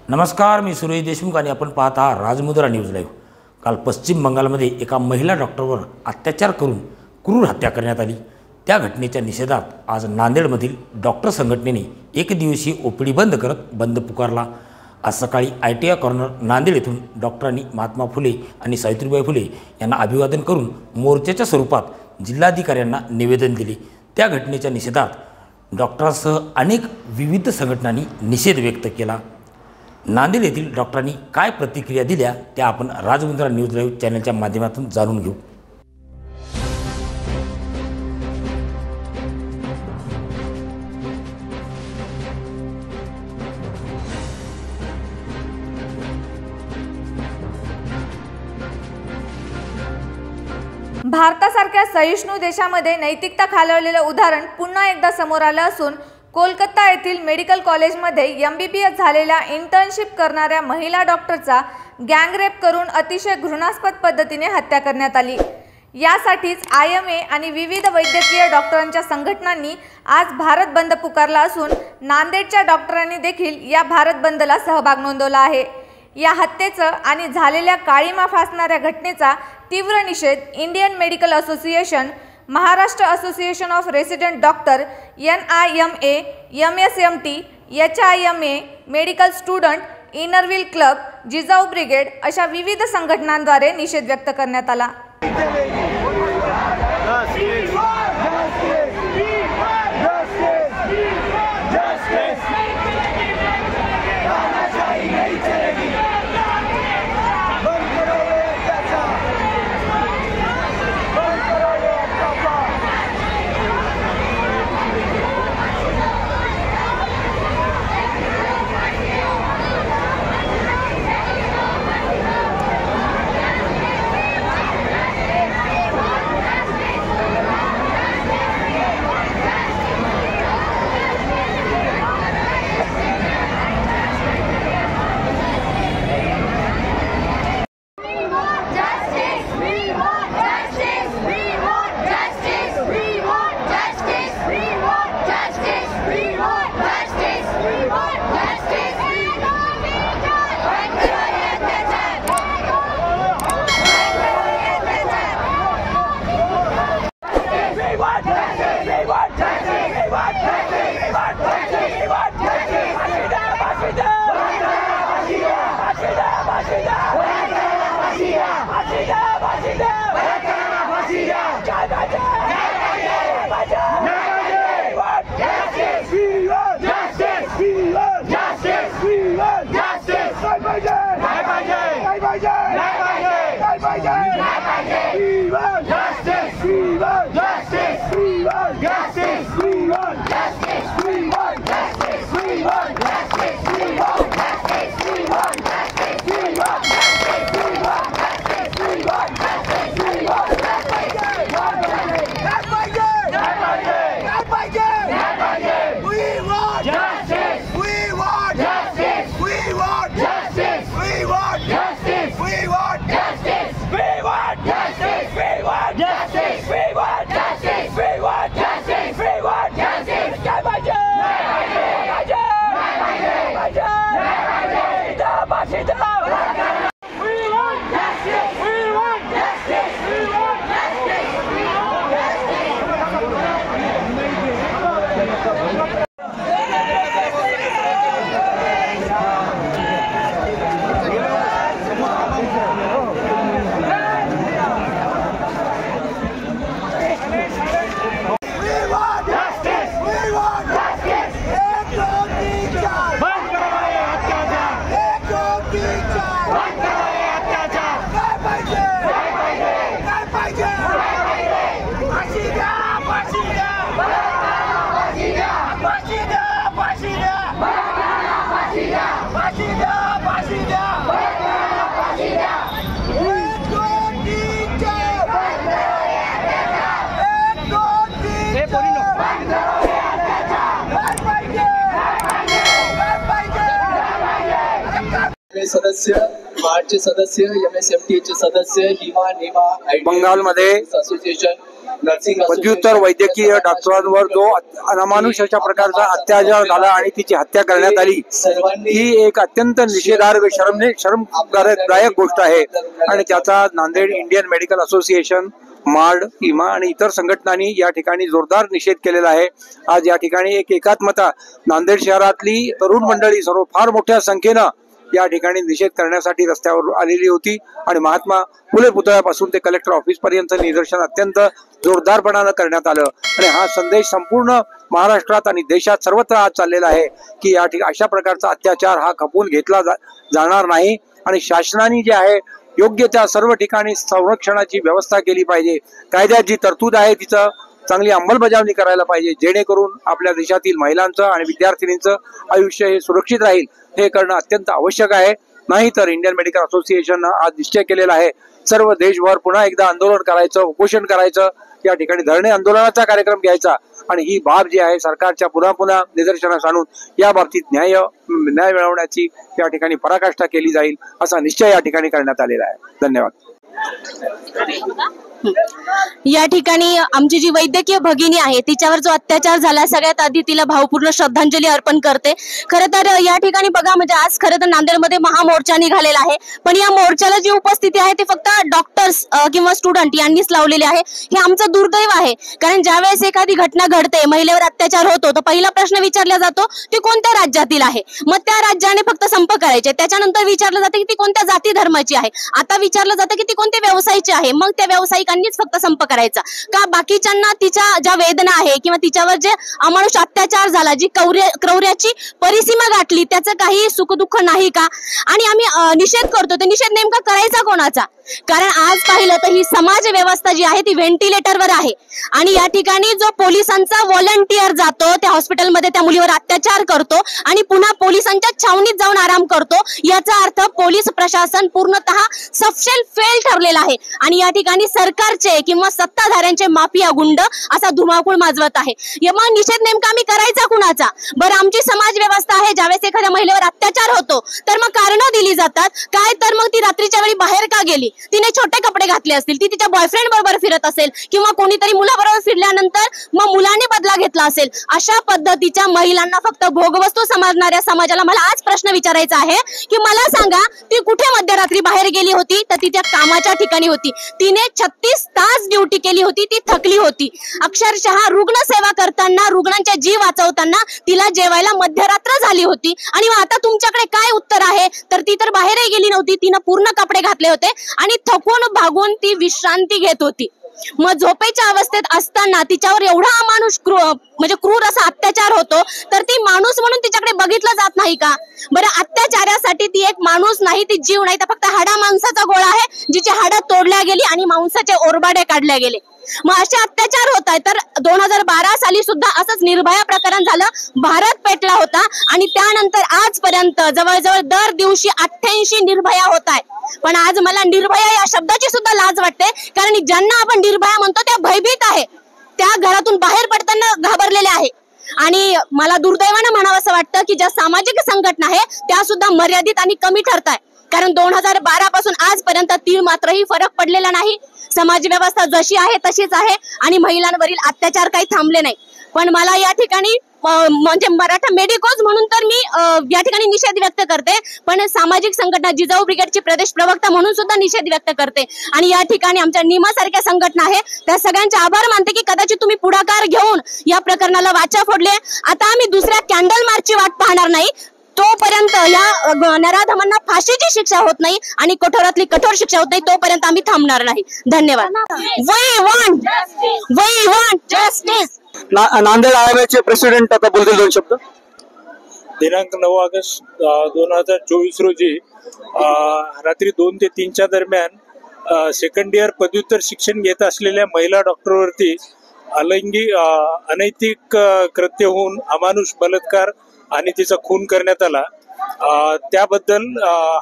नमस्कार, मी सुरेश देशमुख आणि आपण पाहत आहात राजमुद्रा न्यूज लाईव्ह। काल पश्चिम बंगालमध्ये एका महिला डॉक्टरवर अत्याचार करून क्रूर हत्या करण्यात आली। त्या घटनेच्या निषेधार्थ आज नांदेडमधील डॉक्टर संघटनेने एक दिवसीय ओपीडी बंद करत बंद पुकारला। आज सकाळी ITI कॉर्नर नांदेड येथून डॉक्टरांनी महात्मा फुले आणि सावित्रीबाई फुले यांना अभिवादन करून मोर्चाच्या स्वरूपात जिल्हाधिकाऱ्यांना निवेदन दिले। त्या घटनेच्या निषेधार्थ डॉक्टरांसह अनेक विविध संघटनांनी निषेध व्यक्त केला। नांदेड येथील डॉक्टरांनी काय प्रतिक्रिया दिल्या त्या आपण राजमुद्रा न्यूज लाईव्ह चॅनलच्या माध्यमातून जाणून घेऊ। भारतासारख्या सहिष्णू देशामध्ये नैतिकता खालवलेले उदाहरण पुन्हा एकदा समोर आले असून कोलकाता येथील मेडिकल कॉलेजमध्ये MBBS झालेल्या इंटर्नशिप करणाऱ्या महिला डॉक्टरचा गँगरेप करून अतिशय घृणास्पद पद्धतीने हत्या करण्यात आली। यासाठीच IMA आणि विविध वैद्यकीय डॉक्टरांच्या संघटनांनी आज भारत बंद पुकारला असून नांदेडच्या डॉक्टरांनी देखील या भारत बंदला सहभाग नोंदवला आहे। या हत्येचा आणि झालेल्या काळीमा फासणाऱ्या घटनेचा तीव्र निषेध Indian medical association, Maharashtra association of resident doctor NIMA, MSMT, HIMA, medical student, Inner Wheel club, Jijau brigade अशा विविध संघटनांद्वारे निषेध व्यक्त करण्यात आला। सदस्य, मार्चचे सदस्य, MSMT चे सदस्य, हिमा, नेमा, बंगालमध्ये असोसिएशन, पदव्युत्तर वैद्यकीय डॉक्टरांवर जो अनामानुष अशा प्रकारचा अत्याचार झाला आणि तिची हत्या करण्यात आली, ही एक अत्यंत निषेधार्ह शरमदायक गोष्ट आहे आणि त्याचा नांदेड इंडियन मेडिकल असोसिएशन, मार्ड, इमा आणि इतर संघटनांनी या ठिकाणी जोरदार निषेध केलेला आहे। आज या ठिकाणी एक एकात्मता नांदेड शहरातली तरुण मंडळी सर्व फार मोठ्या संख्येनं या ठिकाणी निषेध करण्यासाठी रस्त्यावर आलेली होती आणि महात्मा फुले पुतळ्यापासून ते कलेक्टर ऑफिस पर्यंत निदर्शन अत्यंत जोरदारपणानं करण्यात आलं आणि हा संदेश संपूर्ण महाराष्ट्रात आणि देशात सर्वत्र आज चाललेला आहे की या ठिकाणी अशा प्रकारचा अत्याचार हा खपवून घेतला जाणार नाही आणि शासनाने जे आहे योग्य त्या सर्व ठिकाणी संरक्षणाची व्यवस्था केली पाहिजे। कायद्यात जी तरतूद आहे तिचं चांगली अंमलबजावणी करायला पाहिजे, जेणेकरून आपल्या देशातील महिलांचं आणि विद्यार्थिनींचं आयुष्य हे सुरक्षित राहील। हे करणं अत्यंत आवश्यक आहे। नाहीतर इंडियन मेडिकल असोसिएशननं आज निश्चय केलेला आहे सर्व देशभर पुन्हा एकदा आंदोलन करायचं, उपोषण करायचं, या ठिकाणी धरणे आंदोलनाचा कार्यक्रम घ्यायचा आणि ही बाब जी आहे सरकारच्या पुन्हा निदर्शनास आणून या बाबतीत न्याय मिळवण्याची या ठिकाणी पराकाष्ठा केली जाईल असा निश्चय या ठिकाणी करण्यात आलेला आहे। धन्यवाद। या ठिकाणी आमची जी वैद्यकीय भगिनी आहे तिच्यावर जो अत्याचार झाला, सगळ्यात आधी तिला भावपूर्ण श्रद्धांजली अर्पण करते। खरं तर या ठिकाणी बघा, म्हणजे आज खरं तर नांदेडमध्ये महामोर्चा निघालेला आहे, पण या मोर्चाला जी उपस्थिती आहे ती फक्त डॉक्टर्स किंवा स्टुडंट यांनीच लावलेली आहे। हे आमचं दुर्दैव आहे, कारण ज्यावेळेस एखादी घटना घडते, महिलेवर अत्याचार होतो, तर पहिला प्रश्न विचारला जातो ती कोणत्या राज्यातील आहे, मग त्या राज्याने फक्त संप करायचे। त्याच्यानंतर विचारलं जातं की ती कोणत्या जाती धर्माची आहे, आता विचारलं जातं की ती कोणत्या व्यवसायाची आहे, मग त्या व्यावसायिकांनीच फक्त संप करायचा का बाकीच्यांना तिच्या ज्या वेदना आहे किंवा तिच्यावर जे अमानुष अत्याचार झाला, जी क्रौर्याची परिसीमा गाठली, त्याचं काही सुखदुःख नाही का? आणि आम्ही निषेध करतो, ते निषेध नेमका करायचा कोणाचा? कारण आज पाहिलं तर ही समाज व्यवस्था जी आहे ती व्हेंटिलेटरवर आहे आणि या ठिकाणी जो पोलिसांचा व्हॉलंटियर जातो त्या हॉस्पिटलमध्ये त्या मुलीवर अत्याचार करतो आणि पुन्हा पोलिसांच्या छावणीत जाऊन आराम करतो, याचा अर्थ पोलीस प्रशासन पूर्णतः सपशेल फेल ठरलेला आहे आणि या ठिकाणी सरकारचे किंवा सत्ताधाऱ्यांचे माफिया गुंड असा धुमाकूळ माजवत आहे। मग निषेध नेमका आम्ही करायचा कुणाचा? बरं, आमची समाज व्यवस्था आहे, ज्यावेळेस एखाद्या महिलेवर अत्याचार होतो तर मग कारणं दिली जातात काय, तर मग ती रात्रीच्या वेळी बाहेर का गेली, तिने छोटे कपडे घातले असतील, ती तिच्या बॉयफ्रेंड बरोबर फिरत असेल किंवा कोणीतरी मुलाबरोबर फिरल्यानंतर मग मुलाने बदला घेतला असेल, अशा पद्धतीच्या महिलांना फक्त भोगवस्तू समजणाऱ्या समाजाला मला आज प्रश्न विचारायचा आहे की मला सांगा, ती कुठे मध्यरात्री बाहेर गेली होती? तर ती त्या कामाच्या ठिकाणी होती, तिने 36 तास ड्युटी केली होती, ती थकली होती, अक्षरशः रुग्णसेवा करताना, रुग्णांचा जीव वाचवताना तिला जेवायला मध्यरात्र झाली होती आणि आता तुमच्याकडे काय उत्तर आहे? तर ती तर बाहेरही गेली नव्हती, तिनं पूर्ण कपडे घातले होते आणि थकून भागून ती विश्रांती घेत होती। मग झोपेच्या अवस्थेत असताना तिच्यावर एवढा अमानुष म्हणजे क्रूर असा अत्याचार होतो, तर ती माणूस म्हणून तिच्याकडे बघितलं जात नाही का? बरं, अत्याचारासाठी ती एक माणूस नाही, ती जीव नाही, तर फक्त हाडा मांसाचा गोळा आहे, जिची हाडं तोडल्या गेली आणि मांसाचे ओरबाडे काढले गेले। मग असे अत्याचार होत आहे। तर 2012 साली सुद्धा असंच निर्भया प्रकरण झालं, भारत पेटला होता आणि त्यानंतर आजपर्यंत जवळजवळ दर दिवशी 88 निर्भया होत आहे। पण आज मला निर्भया या शब्दाची सुद्धा लाज वाटते, कारण ज्यांना आपण निर्भया म्हणतो त्या भयभीत आहे, त्या घरातून बाहेर पडताना घाबरलेले आहे आणि मला दुर्दैवानं म्हणावं असं वाटतं की ज्या सामाजिक संघटना आहे त्या सुद्धा मर्यादित आणि कमी ठरत आहे, कारण 2012 पासून आजपर्यंत तीळ मात्रही फरक पडलेला नाही। समाज व्यवस्था जशी आहे तशीच आहे आणि महिलांवरील अत्याचार काही थांबले नाही। पण मला या ठिकाणी म्हणजे मराठा मेडिकोज म्हणून तर मी या ठिकाणी निषेध व्यक्त करते, पण सामाजिक संघटना जिजाऊ ब्रिगेडची प्रदेश प्रवक्ता म्हणून सुद्धा निषेध व्यक्त करते आणि या ठिकाणी आमच्या निमा सारख्या संघटना आहे त्या सगळ्यांचे आभार मानते की कदाचित तुम्ही पुढाकार घेऊन या प्रकरणाला वाचा फोडले। आता आम्ही दुसऱ्या कॅन्डल मार्चची वाट पाहणार नाही, तोपर्यंत या नराधमांना फाशीची शिक्षा होत नाही आणि कठोरातली कठोर शिक्षा होत नाही, तोपर्यंत आम्ही थांबणार नाही। धन्यवाद। We want justice। नांदेड आयोगाचे प्रेसिडेंट आता बोलतील 2 शब्द। दिनांक 9 ऑगस्ट 2024 रोजी रात्री 2 ते 3च्या दरम्यान सेकंड इयर पदव्युत्तर शिक्षण घेत असलेल्या महिला डॉक्टरवरती अनैतिक कृत्य होऊन अमानुष बलात्कार आणि तिचा खून करण्यात आला। त्याबद्दल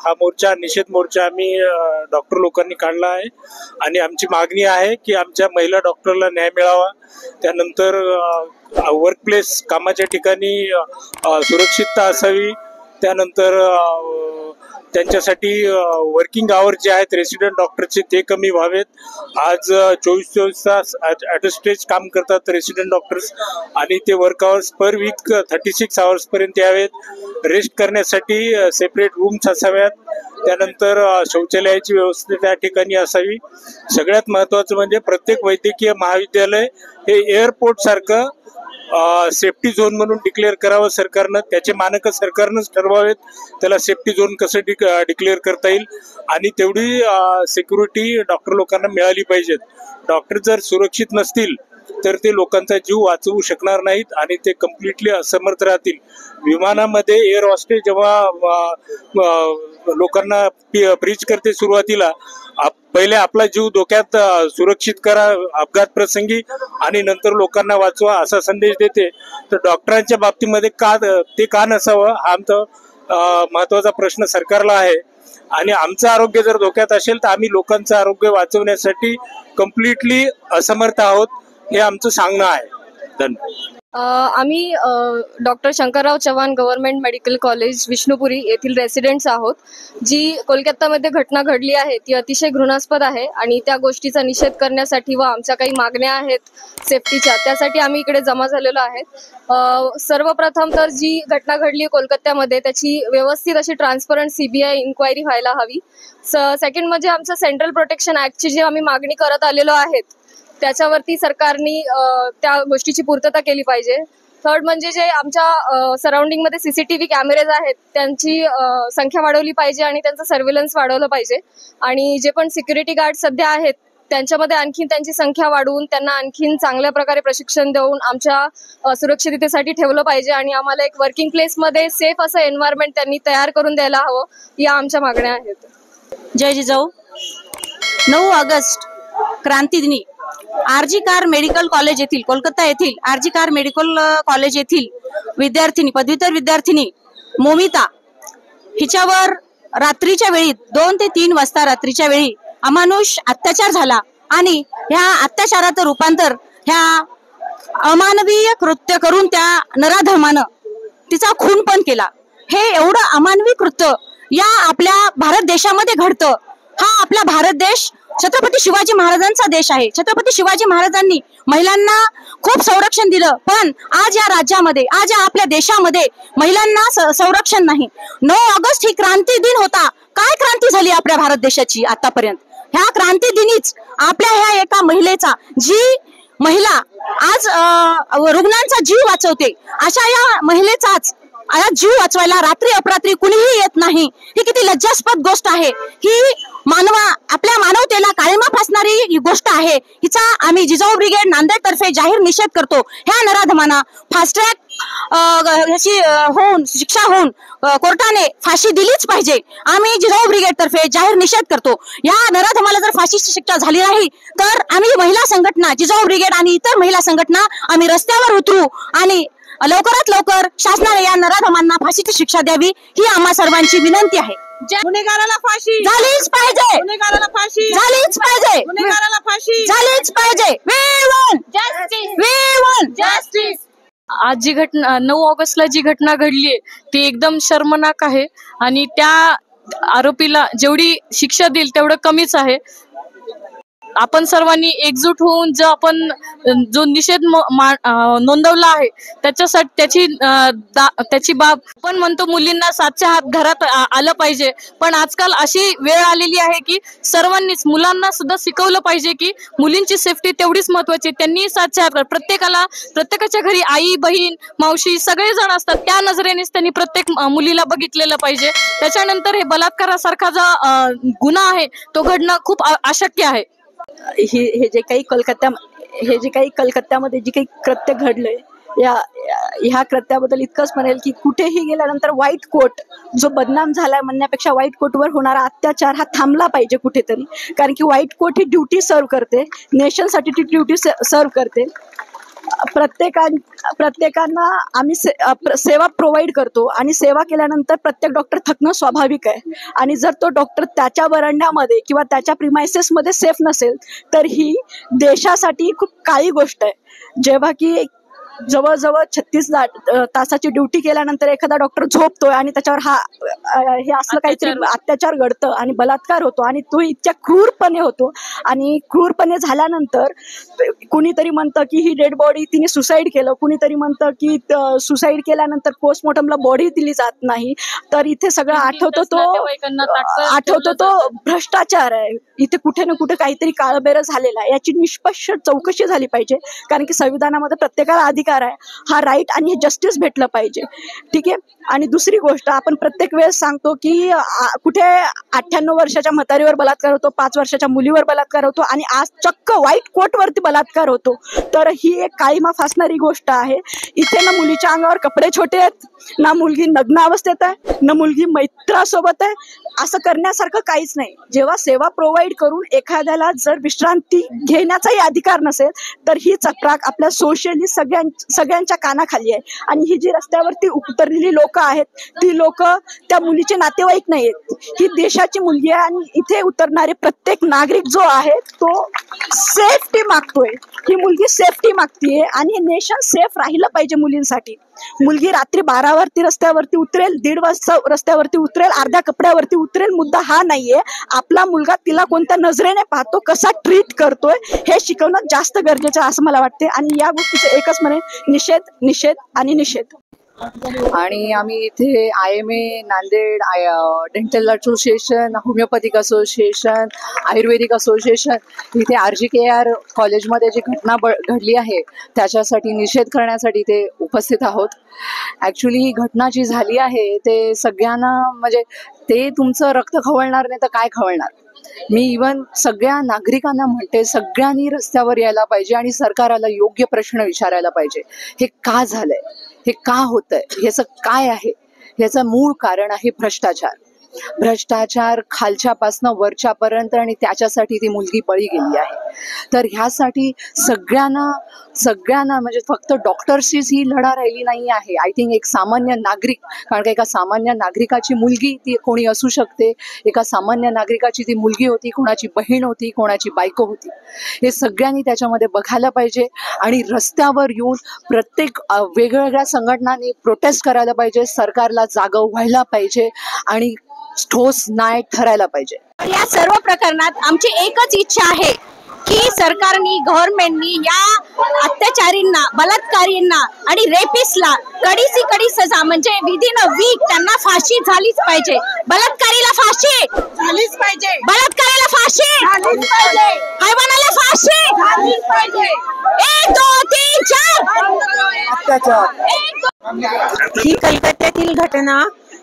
हा मोर्चा, निषेध मोर्चा आम्ही डॉक्टर लोकांनी काढला आहे आणि आमची मागणी आहे की आमच्या महिला डॉक्टरला न्याय मिळावा। त्यानंतर वर्कप्लेस, कामाच्या ठिकाणी सुरक्षितता असावी, त्यानंतर त्यांच्यासाठी वर्किंग आवर जे आहेत रेसिडेंट डॉक्टरचे ते कमी व्हावेत. आज 24 तास ॲटस्टेज काम करतात रेसिडेंट डॉक्टर्स आणि ते वर्क आवर्स पर वीक 36 आवर्सपर्यंत यावेत. रेस्ट करण्यासाठी सेपरेट रूम्स असाव्यात. त्यानंतर शौचालयाची व्यवस्था त्या ठिकाणी असावी. सगळ्यात महत्त्वाचं म्हणजे प्रत्येक वैद्यकीय महाविद्यालय हे एअरपोर्ट सारखं सेफ्टी झोन म्हणून डिक्लेअर करावं सरकारनं. त्याचे मानक सरकारनंच ठरवावेत. त्याला सेफ्टी झोन कसं डिक्लेअर करता येईल आणि तेवढी सिक्युरिटी डॉक्टर लोकांना मिळाली पाहिजेत. डॉक्टर जर सुरक्षित नसतील तर ते लोकांचा जीव वाचवू शकणार नाहीत आणि ते कम्प्लिटली असमर्थ राहतील. विमानामध्ये एअर हॉस्टेस जेव्हा लोकांना प्रीच करते सुरुवातीला, पहिले आपला जीव धोक्यात सुरक्षित करा अपघात प्रसंगी आणि नंतर लोकांना वाचवा असा संदेश देते. तर डॉक्टरांच्या बाबतीमध्ये ते का नसावं हा आमचा महत्त्वाचा प्रश्न सरकारला आहे. आणि आमचं आरोग्य जर धोक्यात असेल तर आम्ही लोकांचं आरोग्य वाचवण्यासाठी कम्प्लिटली असमर्थ आहोत हे आमचं सांगणं आहे. धन्यवाद. आम्ही doctor Shankarrao Chavan government medical college Vishnupuri येथील रेसिडेंट्स आहोत. जी कोलकातामध्ये घटना घडली आहे ती अतिशय घृणास्पद आहे आणि त्या गोष्टीचा निषेध करण्यासाठी व आमच्या काही मागण्या आहेत सेफ्टीच्या, त्यासाठी आम्ही इकडे जमा झालेलो आहेत. सर्वप्रथम तर जी घटना घडली कोलकात्यामध्ये त्याची व्यवस्थित अशी ट्रान्सपरंट CBI इन्क्वायरी व्हायला हवी. सेकंड म्हणजे आमचं सेंट्रल प्रोटेक्शन ॲक्टची जी आम्ही मागणी करत आलेलो आहेत त्याच्यावरती सरकारने त्या गोष्टीची पूर्तता केली पाहिजे. थर्ड म्हणजे जे आमच्या सराउंडिंगमध्ये CCTV कॅमेरेज आहेत त्यांची संख्या वाढवली पाहिजे आणि त्यांचं सर्व्हेलन्स वाढवलं पाहिजे. आणि जे पण सिक्युरिटी गार्ड सध्या आहेत त्यांच्यामध्ये आणखीन त्यांची संख्या वाढवून त्यांना आणखीन चांगल्या प्रकारे प्रशिक्षण देऊन आमच्या सुरक्षिततेसाठी ठेवलं पाहिजे आणि आम्हाला एक वर्किंग प्लेसमध्ये सेफ असं एन्व्हायरमेंट त्यांनी तयार करून द्यायला हवं. या आमच्या मागण्या आहेत. जय जिजाऊ. 9 ऑगस्ट क्रांती दिनी RG कार मेडिकल कॉलेज येथील कोलकाता येथील RG कार मेडिकल कॉलेज येथील विद्यार्थिनी पदवीधर विद्यार्थिनी मोमिता हिच्यावर रात्रीच्या वेळी 2 ते 3 वाजता रात्रीच्या वेळी अमानुष अत्याचार झाला आणि ह्या अत्याचाराचं रूपांतर ह्या अमानवीय कृत्य करून त्या नराधमानं तिचा खून पण केला. हे एवढं अमानवी कृत्य या आपल्या भारत देशामध्ये घडतं. हा आपला भारत देश छत्रपती शिवाजी महाराजांचा देश आहे. छत्रपती शिवाजी महाराजांनी महिलांना खूप संरक्षण दिलं, पण आज या राज्यामध्ये आज या आपल्या देशामध्ये महिलांना संरक्षण नाही. 9 ऑगस्ट ही क्रांती दिन होता. काय क्रांती झाली आपल्या भारत देशाची आतापर्यंत? ह्या क्रांती दिनीच आपल्या ह्या एका महिलेचा, जी महिला आज रुग्णांचा जीव वाचवते, अशा या महिलेचाच आज जीव वाचवायला रात्री अपरात्री कुणीही येत नाही. ही किती लज्जास्पद गोष्ट आहे. ही आपल्या मानवतेला काळिमा फासणारी गोष्ट आहे. हिचा आम्ही जिजाऊ ब्रिगेड नांदेड तर्फे जाहीर निषेध करतो. ह्या नराधमांना फास्ट ट्रॅक ह्याची होऊन शिक्षा होऊन कोर्टाने फाशी दिलीच पाहिजे. आम्ही जिजाऊ ब्रिगेड तर्फे जाहीर निषेध करतो. या नराधमाला जर फाशीची शिक्षा झाली नाही तर आम्ही महिला संघटना जिजाऊ ब्रिगेड आणि इतर महिला संघटना आम्ही रस्त्यावर उतरू आणि लवकरात लवकर शासनाने या नराधमांना फाशीची शिक्षा द्यावी ही आम्हा सर्वांची विनंती आहे. गुन्हेगाराला फाशी झालीच पाहिजे. गुन्हेगाराला फाशी झालीच पाहिजे. गुन्हेगाराला फाशी झालीच पाहिजे. जस्टिस. आज जी घटना 9 ऑगस्टला जी घटना घडलीये ती एकदम शर्मनाक आहे आणि त्या आरोपीला जेवढी शिक्षा देईल तेवढं कमीच आहे. आपण सर्वांनी एकजूट होऊन जो निषेध नोंदवला आहे त्याच्यासाठी त्याची बाब आपण म्हणतो मुलींना 7च्या हात घरात आलं पाहिजे, पण आजकाल अशी वेळ आलेली आहे की सर्वांनीच मुलांना सुद्धा शिकवलं पाहिजे की मुलींची सेफ्टी तेवढीच महत्वाची. त्यांनी 7च्या हात प्रत्येकाच्या घरी आई बहीण मावशी सगळेजण असतात, त्या नजरेनेच त्यांनी प्रत्येक मुलीला बघितलेलं पाहिजे. त्याच्यानंतर हे बलात्कारासारखा जो गुन्हा आहे तो घडणं खूप अशक्य आहे. हे जे काही कलकत्त्यामध्ये जे काही कृत्य घडलंय ह्या कृत्याबद्दल इतकंच म्हणेल की कुठेही गेल्यानंतर व्हाईट कोट जो बदनाम झालाय म्हणण्यापेक्षा व्हाईट कोटवर होणारा अत्याचार हा थांबला पाहिजे कुठेतरी. कारण की व्हाईट कोट ही ड्युटी सर्व करते, नेशनसाठी ती ड्युटी सर्व करते. प्रत्येकांना आम्ही सेवा प्रोव्हाइड करतो आणि सेवा केल्यानंतर प्रत्येक डॉक्टर थकणं स्वाभाविक आहे. आणि जर तो डॉक्टर त्याच्या वरंड्यामध्ये किंवा त्याच्या प्रिमायसेसमध्ये सेफ नसेल तर ही देशासाठी खूप काळी गोष्ट आहे. जेव्हा की जवळजवळ 36 तासाची ड्युटी केल्यानंतर एखादा डॉक्टर झोपतोय आणि त्याच्यावर हे असलं काहीतरी अत्याचार घडतं आणि बलात्कार होतो आणि तो इतक्या क्रूरपणे होतो. आणि क्रूरपणे झाल्यानंतर कुणीतरी म्हणतं की ही डेड बॉडी तिने सुसाईड केलं, कुणीतरी म्हणतं की सुसाईड केल्यानंतर पोस्टमॉर्टमला बॉडी दिली जात नाही. तर इथे सगळं आठवतो तो भ्रष्टाचार आहे. इथे कुठे ना कुठे काहीतरी काळबेरं झालेलं आहे. याची निष्पक्ष चौकशी झाली पाहिजे, कारण की संविधानामध्ये प्रत्येकाला अधिकार आहे, हा राईट आणि हे जस्टिस भेटलं पाहिजे. ठीक आहे. आणि दुसरी गोष्ट, आपण प्रत्येक वेळेस सांगतो की कुठे 98 वर्षाच्या म्हातारीवर बलात्कार होतो, 5 वर्षाच्या मुलीवर बलात्कार होतो आणि आज चक्क व्हाईट कोटवरती बलात्कार होतो. तर ही एक काळीमा फासणारी गोष्ट आहे. इथे ना मुलीच्या अंगावर कपडे छोटे आहेत, ना मुलगी नग्न अवस्थेत आहे, ना मुलगी मैत्रासोबत आहे. असं करण्यासारखं काहीच नाही. जेव्हा सेवा प्रोव्हाइड करून एखाद्याला जर विश्रांती घेण्याचाही अधिकार नसेल तर ही चक्राक आपल्या सोशली सगळ्यांच्या कानाखाली आहे. आणि ही जी रस्त्यावरती उतरलेली लोक आहेत ती लोक त्या मुलीचे नातेवाईक नाही आहेत, ही देशाची मुलगी आहे. आणि इथे उतरणारे प्रत्येक नागरिक जो आहे तो सेफ्टी मागतोय. ही मुलगी सेफ्टी मागतीये आणि हे नेशन सेफ राहिलं पाहिजे मुलींसाठी. मुलगी रात्री 12 वरती रस्त्यावरती उतरेल, 1:30 वाजता रस्त्यावरती उतरेल, अर्ध्या कपड्यावरती उतरेल, मुद्दा हा नाहीये. आपला मुलगा तिला कोणत्या नजरेने पाहतो, कसा ट्रीट करतोय हे शिकवणं जास्त गरजेचं आहे असं मला वाटते. आणि या गोष्टीचं एकच म्हणे, निषेध निषेध आणि निषेध. आणि आम्ही इथे IMA Nanded, dental association, homeopathic association, Ayurvedic association, इथे RGKR कॉलेजमध्ये जी घटना घडली आहे त्याच्यासाठी निषेध करण्यासाठी इथे उपस्थित आहोत. ॲक्च्युली ही घटना जी झाली आहे ते सगळ्यांना म्हणजे ते तुमचं रक्त खवळणार नाही तर काय खवळणार. मी इवन सगळ्या नागरिकांना म्हणते, सगळ्यांनी रस्त्यावर यायला पाहिजे आणि सरकाराला योग्य प्रश्न विचारायला पाहिजे. हे का झालंय, हे का होतंय, ह्याचं काय आहे. याचं मूळ कारण आहे भ्रष्टाचार. भ्रष्टाचार खालच्यापासनं वरच्यापर्यंत, आणि त्याच्यासाठी ती मुलगी बळी गेली आहे. तर ह्यासाठी सगळ्यांना म्हणजे फक्त डॉक्टर्सचीच ही लढा राहिली नाही आहे. आय थिंक एक सामान्य नागरिक, कारण का एका सामान्य नागरिकाची मुलगी ती कोणी असू शकते, एका सामान्य नागरिकाची ती मुलगी होती, कोणाची बहीण होती, कोणाची बायको होती. हे सगळ्यांनी त्याच्यामध्ये बघायला पाहिजे आणि रस्त्यावर येऊन प्रत्येक वेगवेगळ्या संघटनांनी प्रोटेस्ट करायला पाहिजे, सरकारला जागं व्हायला पाहिजे आणि ठोस न्याय ठरायला पाहिजे. या सर्व प्रकरणात आमची एकच इच्छा आहे की सरकारनी, गव्हर्नमेंटनी या अत्याचारींना, बलात्कारींना आणि रेपिस्टला कडीची कडी सजा म्हणजे विदिन अ वीक त्यांना फाशी झालीच पाहिजे. बलात्कारीला फाशी झालीच पाहिजे, बलात्कारीला फाशी झालीच पाहिजे, हैवानाला फाशी झालीच पाहिजे. 1 2 3 4 ही कलकत्त्यातील घटना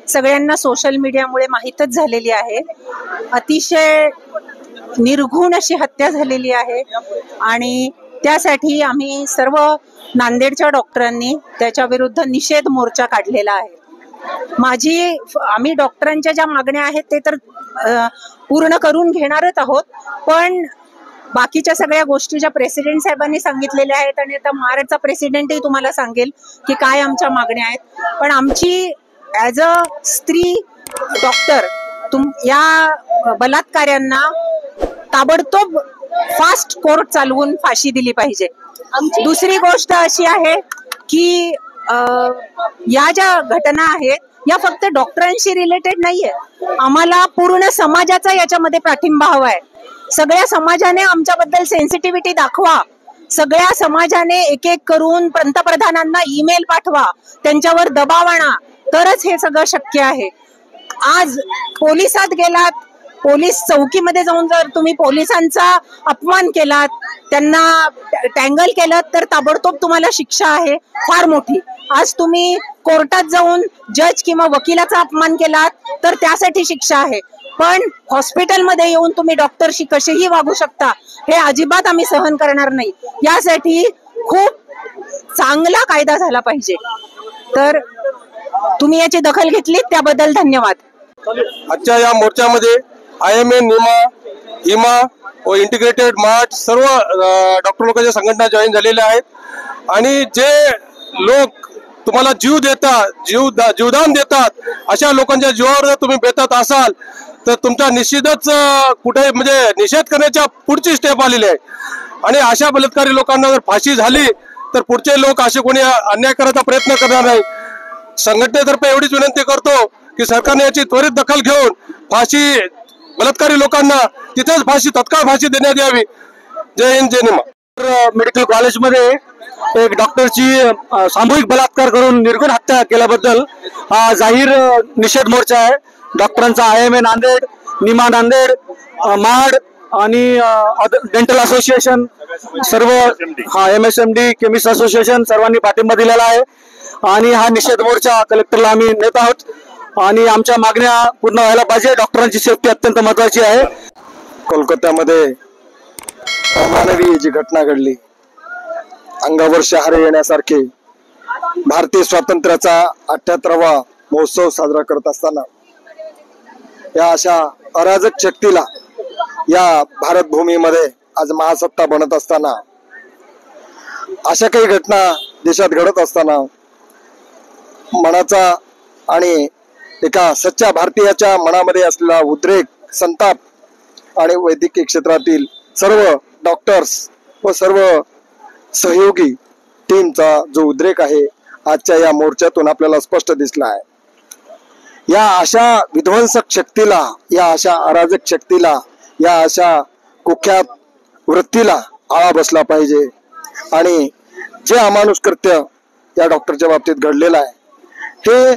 सगळ्यांना सोशल मीडियामुळे माहीतच झालेली आहे. अतिशय निर्घुण अशी हत्या झालेली आहे आणि त्यासाठी आम्ही सर्व नांदेडच्या डॉक्टरांनी त्याच्या विरुद्ध निषेध मोर्चा काढलेला आहे. आम्ही डॉक्टरांच्या ज्या मागण्या आहेत ते तर पूर्ण करून घेणारच आहोत, पण बाकीच्या सगळ्या गोष्टी ज्या प्रेसिडेंट साहेबांनी सांगितलेल्या आहेत आणि आता महाराष्ट्राचा प्रेसिडेंटही तुम्हाला सांगेल की काय आमच्या मागण्या आहेत. पण आमची ॲज अ स्त्री डॉक्टर या बलात्काऱ्यांना ताबडतोब फास्ट कोर्ट चालवून फाशी दिली पाहिजे. दुसरी गोष्ट अशी आहे की या ज्या घटना आहेत या फक्त डॉक्टरांशी रिलेटेड नाहीये, आम्हाला पूर्ण समाजाचा याच्यामध्ये पाठिंबा हवा आहे. सगळ्या समाजाने आमच्याबद्दल सेन्सिटिव्हिटी दाखवा, सगळ्या समाजाने एक एक करून पंतप्रधानांना ईमेल पाठवा, त्यांच्यावर दबाव आणा, तरच हे सगळं शक्य आहे. आज पोलिसात गेलात, पोलीस चौकीमध्ये जाऊन जर तुम्ही पोलिसांचा अपमान केलात, त्यांना टँगल केलं तर ताबडतोब तुम्हाला शिक्षा आहे फार मोठी. आज तुम्ही कोर्टात जाऊन जज किंवा वकिलाचा अपमान केलात तर त्यासाठी शिक्षा आहे, पण हॉस्पिटलमध्ये येऊन तुम्ही डॉक्टरशी कसेही वागू शकता हे अजिबात आम्ही सहन करणार नाही. यासाठी खूप चांगला कायदा झाला पाहिजे. तर तुम्ही याची दखल घेतली त्याबद्दल धन्यवाद. आजच्या या मोर्चामध्ये IMA, हिमा व इंटिग्रेटेड मार्च सर्व डॉक्टर लोकांच्या संघटना जॉईन झालेल्या आहेत. आणि जे लोक तुम्हाला जीव देतात, जीवदान देतात, अशा लोकांच्या जीवावर जर तुम्ही बेतात असाल तर तुमचा निश्चितच कुठे म्हणजे निषेध करण्याच्या पुढची स्टेप आलेली आहे. आणि अशा बलात्कारी लोकांना जर फाशी झाली तर पुढचे लोक असे कोणी अन्याय करायचा प्रयत्न करणार नाही. संघटनेतर्फे एवढीच विनंती करतो की सरकारने याची त्वरित दखल घेऊन फाशी बलात्कारी लोकांना तिथेच फाशी तत्काळ फाशी देण्यात यावी. जय हिंद जय निमा. मेडिकल कॉलेजमध्ये एक डॉक्टरची सामूहिक बलात्कार करून निर्घृण हत्या केल्याबद्दल हा जाहीर निषेध मोर्चा आहे. डॉक्टरांचा IMA नांदेड, निमा नांदेड, माड आणि डेंटल असोसिएशन सर्व MSMD केमिस्ट असोसिएशन सर्वांनी पाठिंबा दिलेला आहे आणि हा निषेध मोर्चा कलेक्टरला आम्ही नेत आहोत आणि आमच्या मागण्या पूर्ण व्हायला पाहिजे. डॉक्टरांची सेफ्टी अत्यंत महत्वाची आहे. कोलकात्यामध्ये अमानवी जी घटना घडली, अंगावर शहारे येण्यासारखे, भारतीय स्वातंत्र्याचा 78वा महोत्सव साजरा करत असताना या अशा अराजक शक्तीला या भारत भूमीमध्ये आज महासत्ता बनत असताना, अशा काही घटना देशात घडत असताना मनाचा आणि एका सच्चा भारतीयाच्या मनामध्ये असलेला उद्रेक, संताप आणि वैद्यकीय क्षेत्रातील सर्व डॉक्टर्स व सर्व सहयोगी टीमचा जो उद्रेक आहे आजच्या या मोर्चातून आपल्याला स्पष्ट दिसला आहे. या अशा विध्वंसक शक्तीला, या अशा अराजक शक्तीला, या अशा कुख्यात वृत्तीला आळा बसला पाहिजे आणि जे अमानुष कृत्य या डॉक्टरच्या बाबतीत घडलेलं आहे हे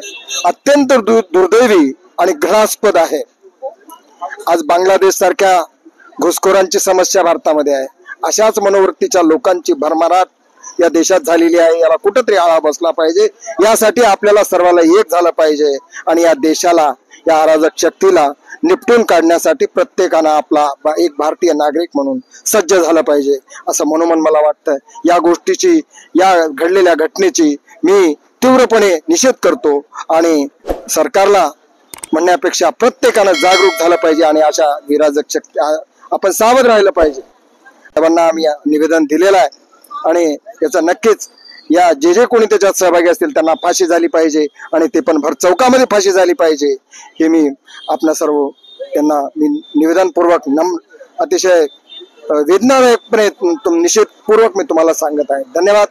अत्यंत दुर्दैवी आणि घृणास्पद आहे. आज बांगलादेश सारख्या घुसखोरांची समस्या भारतामध्ये आहे. अशाच मनोवृत्तीच्या लोकांची भरभराट या देशात झालेली आहे. याला कुठंतरी आळा बसला पाहिजे. यासाठी आपल्याला सर्वांना एक झालं पाहिजे आणि या देशाला, या अराजक शक्तीला निपटून काढण्यासाठी प्रत्येकानं आपला एक भारतीय नागरिक म्हणून सज्ज झालं पाहिजे असं मनोमन मला वाटतं. या गोष्टीची, या घडलेल्या घटनेची मी तीव्रपणे निषेध करतो आणि सरकारला म्हणण्यापेक्षा प्रत्येकानं जागरूक झालं पाहिजे आणि अशा विराजक शक्ती आपण सावध राहिलं पाहिजे. सर्वांना आम्ही निवेदन दिलेलं आहे आणि याचा नक्कीच या जे कोणी त्याच्यात सहभागी असतील त्यांना फाशी झाली पाहिजे आणि ते पण भर चौकामध्ये फाशी झाली पाहिजे हे मी आपल्या सर्व त्यांना मी निवेदनपूर्वक अतिशय वेदनादायकपणे निषेधपूर्वक मी तुम्हाला सांगत आहे. धन्यवाद.